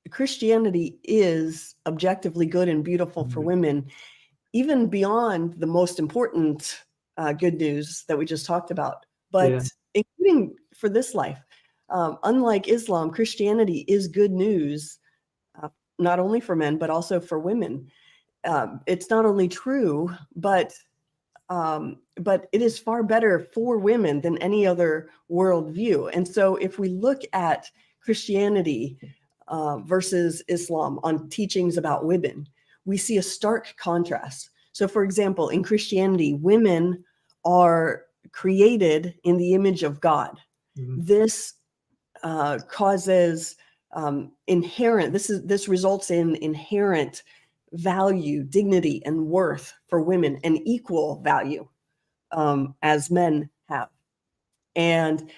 Christianity is objectively good and beautiful for women, even beyond the most important good news that we just talked about, but including for this life. Unlike Islam, Christianity is good news, not only for men, but also for women. It's not only true, but it is far better for women than any other worldview. And so if we look at Christianity versus Islam on teachings about women, we see a stark contrast. So for example, in Christianity, women are created in the image of God. This causes this results in inherent value, dignity, and worth for women, and equal value as men have. And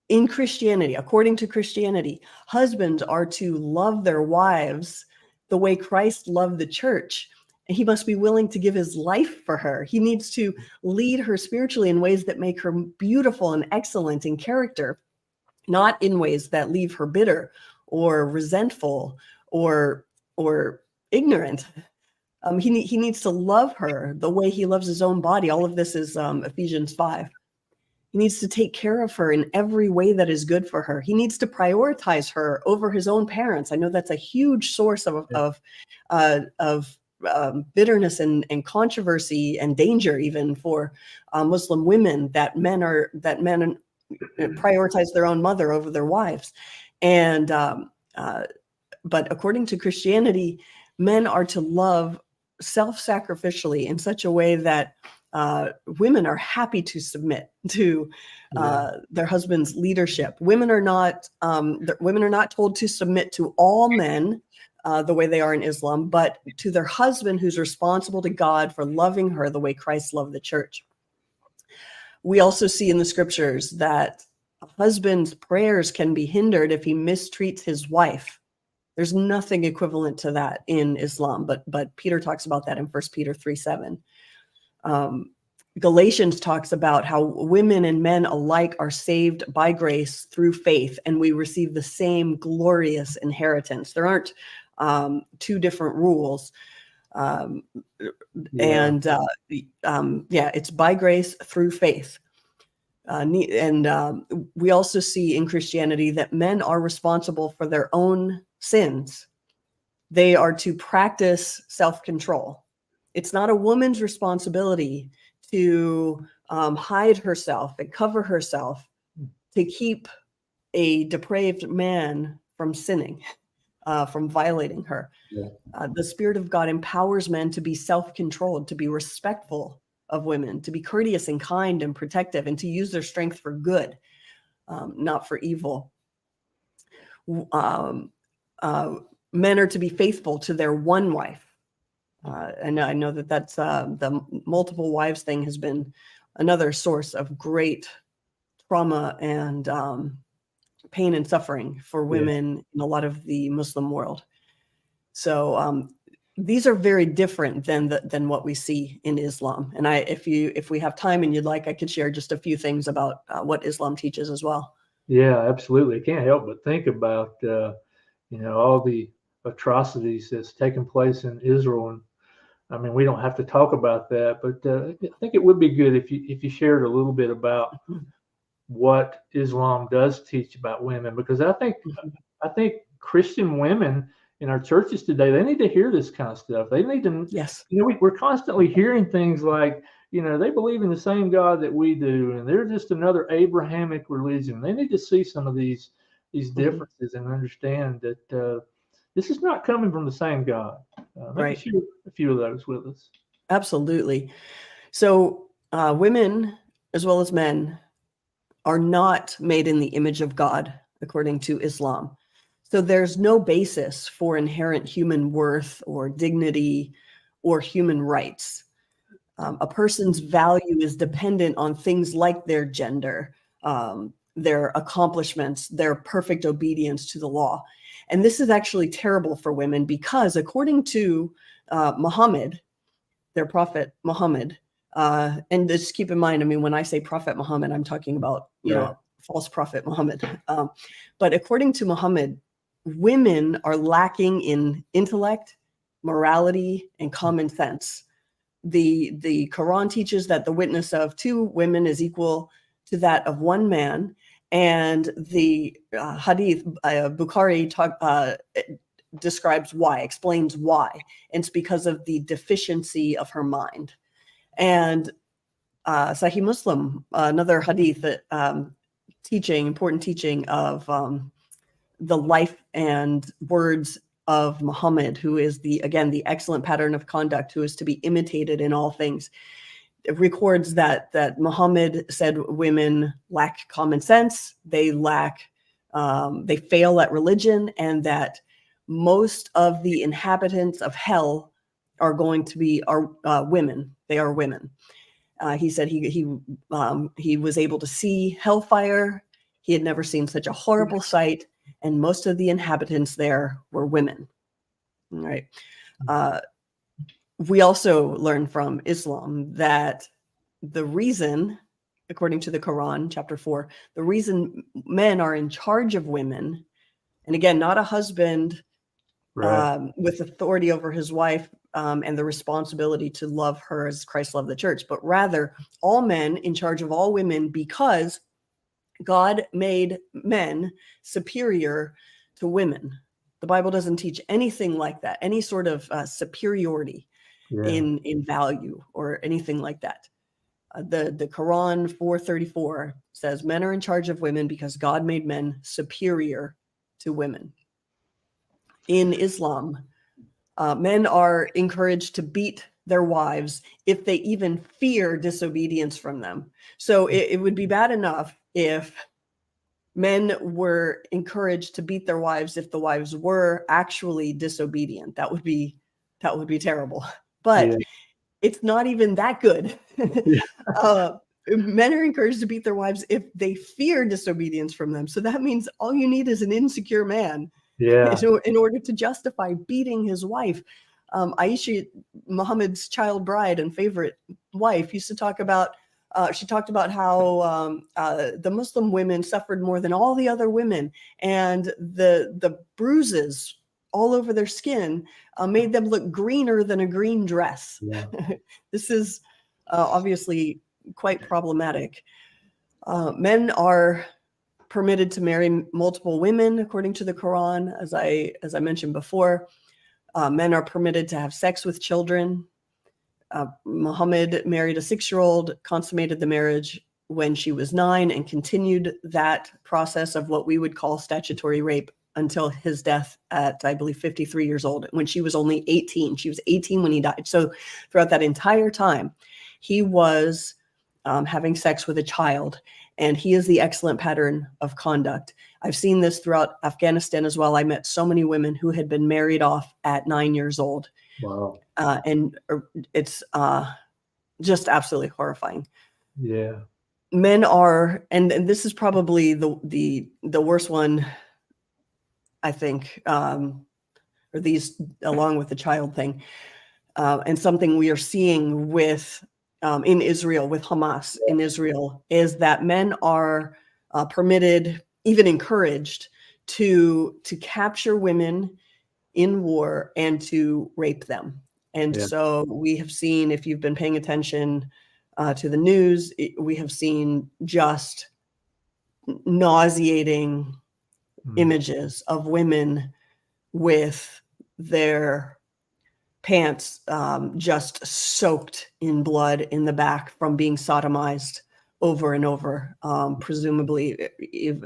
in Christianity, according to Christianity, husbands are to love their wives the way Christ loved the church. And he must be willing to give his life for her. He needs to lead her spiritually in ways that make her beautiful and excellent in character, not in ways that leave her bitter or resentful or ignorant. He needs to love her the way he loves his own body. All of this is Ephesians 5. He needs to take care of her in every way that is good for her. He needs to prioritize her over his own parents. I know that's a huge source of bitterness and controversy and danger, even for Muslim women, that men prioritize their own mother over their wives. And but according to Christianity, men are to love self-sacrificially in such a way that women are happy to submit to their husband's leadership. Women are not told to submit to all men the way they are in Islam, but to their husband, who's responsible to God for loving her the way Christ loved the church. We also see in the scriptures that a husband's prayers can be hindered if he mistreats his wife. There's nothing equivalent to that in Islam, but Peter talks about that in 1 Peter 3:7. Galatians talks about how women and men alike are saved by grace through faith, and we receive the same glorious inheritance. There aren't two different rules. It's by grace through faith. We also see in Christianity that men are responsible for their own sins. They are to practice self-control. It's not a woman's responsibility to hide herself and cover herself to keep a depraved man from sinning, from violating her. The Spirit of God empowers men to be self-controlled, to be respectful of women, to be courteous and kind and protective, and to use their strength for good, not for evil. Men are to be faithful to their one wife. And I know that that's the multiple wives thing has been another source of great trauma and pain and suffering for women in a lot of the Muslim world. So these are very different than what we see in Islam. And if we have time and you'd like, I could share just a few things about what Islam teaches as well. Yeah, absolutely. I can't help but think about all the atrocities that's taken place in Israel. And I mean, we don't have to talk about that, but I think it would be good if you shared a little bit about what Islam does teach about women, because I think Christian women in our churches today, they need to hear this kind of stuff. They need to, we're constantly hearing things like, they believe in the same God that we do, and they're just another Abrahamic religion. They need to see some of these differences and understand that this is not coming from the same God. Maybe share a few of those with us. Absolutely. So women, as well as men, are not made in the image of God, according to Islam. So there's no basis for inherent human worth or dignity or human rights. A person's value is dependent on things like their gender, their accomplishments, their perfect obedience to the law. And this is actually terrible for women because according to Muhammad, their prophet Muhammad, and just keep in mind, I mean, when I say prophet Muhammad, I'm talking about, false prophet Muhammad. But according to Muhammad, women are lacking in intellect, morality, and common sense. The Quran teaches that the witness of 2 women is equal to that of 1 man, and the hadith Bukhari describes why, explains why. And it's because of the deficiency of her mind. And Sahih Muslim, another hadith that important teaching of the life and words of Muhammad, who is the excellent pattern of conduct, who is to be imitated in all things. It records that Muhammad said women lack common sense, they fail at religion, and that most of the inhabitants of hell are going to be women. They are women. He said he was able to see hellfire. He had never seen such a horrible sight, and most of the inhabitants there were women. All right. We also learn from Islam that the reason, according to the Quran, chapter 4, the reason men are in charge of women, and again, not a husband with authority over his wife and the responsibility to love her as Christ loved the church, but rather all men in charge of all women, because God made men superior to women. The Bible doesn't teach anything like that, any sort of superiority in value or anything like that. The Quran 4:34 says men are in charge of women because God made men superior to women. In Islam, men are encouraged to beat their wives if they even fear disobedience from them. So it would be bad enough if men were encouraged to beat their wives if the wives were actually disobedient. That would be terrible. But it's not even that good. Men are encouraged to beat their wives if they fear disobedience from them. So that means all you need is an insecure man in order to justify beating his wife. Aisha, Muhammad's child bride and favorite wife, used to talk about, she talked about how the Muslim women suffered more than all the other women, and the bruises all over their skin made them look greener than a green dress. Yeah. This is obviously quite problematic. Men are permitted to marry multiple women according to the Quran, as I mentioned before. Men are permitted to have sex with children. Muhammad married a 6-year-old, consummated the marriage when she was 9, and continued that process of what we would call statutory rape until his death at, I believe, 53 years old, when she was only 18. She was 18 when he died. So throughout that entire time, he was having sex with a child, and he is the excellent pattern of conduct. I've seen this throughout Afghanistan as well. I met so many women who had been married off at 9 years old. Wow. And it's just absolutely horrifying. Yeah. Men are, and this is probably the worst one, I think, or these, along with the child thing, and something we are seeing with in Israel, with Hamas in Israel, is that men are permitted, even encouraged, to capture women in war and to rape them. And so we have seen, if you've been paying attention to the news, we have seen just nauseating images of women with their pants just soaked in blood in the back from being sodomized over and over, presumably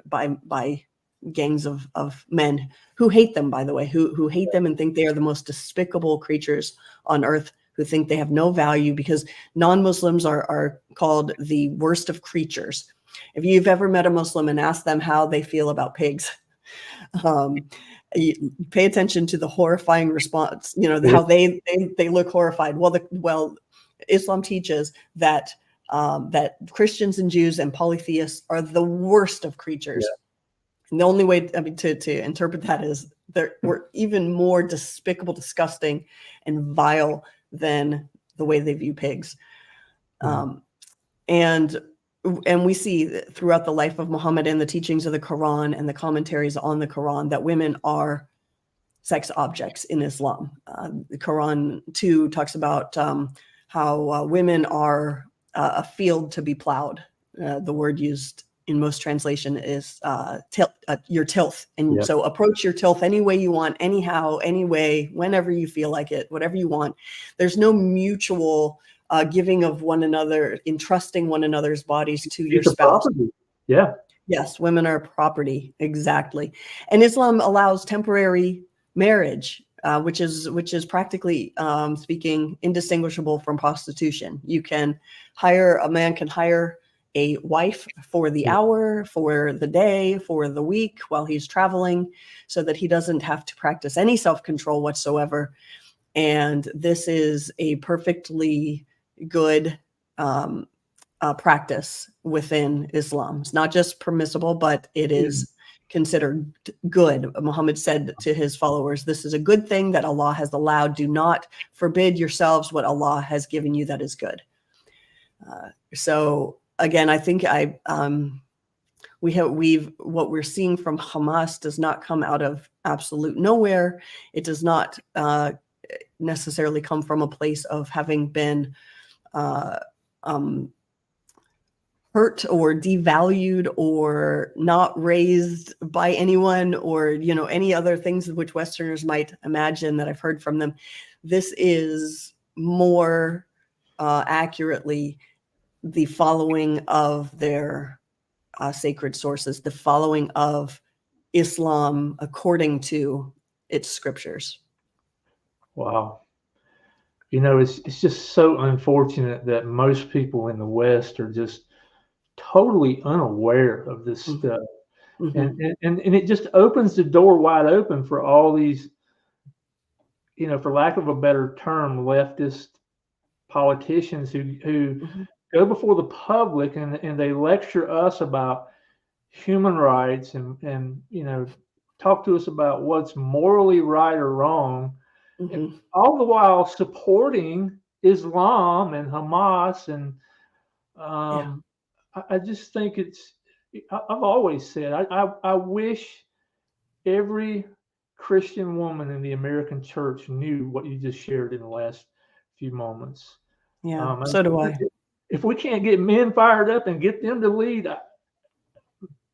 by gangs of men who hate them, by the way, who hate them and think they are the most despicable creatures on earth, who think they have no value, because non-Muslims are called the worst of creatures. If you've ever met a Muslim and asked them how they feel about pigs, you pay attention to the horrifying response, how they look horrified. Well, Islam teaches that that Christians and Jews and polytheists are the worst of creatures. Yeah. And the only way, to interpret that is we're even more despicable, disgusting, and vile than the way they view pigs. And and we see throughout the life of Muhammad and the teachings of the Quran and the commentaries on the Quran that women are sex objects in Islam. The Quran too talks about how women are a field to be plowed. The word used in most translation is your tilth. And Yeah. so approach your tilth any way you want, anyhow, any way, whenever you feel like it, whatever you want. There's no mutual giving of one another, entrusting one another's bodies to your spouse. Property. Yeah. Yes, women are property, exactly. And Islam allows temporary marriage, which is practically speaking indistinguishable from prostitution. A man can hire a wife for the hour, for the day, for the week while he's traveling, so that he doesn't have to practice any self-control whatsoever. And this is a perfectly good practice within Islam. It's not just permissible, but it is considered good. Muhammad said to his followers, this is a good thing that Allah has allowed. Do not forbid yourselves what Allah has given you that is good. So again, I think what we're seeing from Hamas does not come out of absolute nowhere. It does not necessarily come from a place of having been hurt or devalued or not raised by anyone, or any other things which Westerners might imagine that I've heard from them. This is more accurately the following of their sacred sources, the following of Islam according to its scriptures. Wow. It's just so unfortunate that most people in the West are just totally unaware of this stuff. And it just opens the door wide open for all these, for lack of a better term, leftist politicians who go before the public and they lecture us about human rights and talk to us about what's morally right or wrong, and all the while supporting Islam and Hamas. And I just think I've always said, I wish every Christian woman in the American church knew what you just shared in the last few moments. Yeah, so do I. If we can't get men fired up and get them to lead,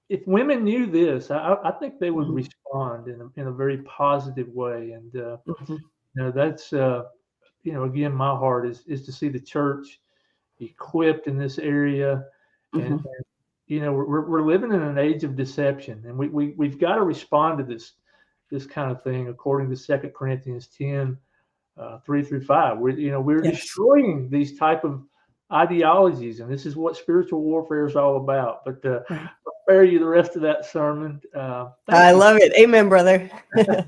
if women knew this, I think they would respond in a very positive way. And that's again, my heart is to see the church equipped in this area. And we're living in an age of deception, and we've got to respond to this kind of thing according to 2 Corinthians 10, 3-5. We're destroying these type of ideologies, and this is what spiritual warfare is all about. But I'll spare you the rest of that sermon. I love it. Amen, brother.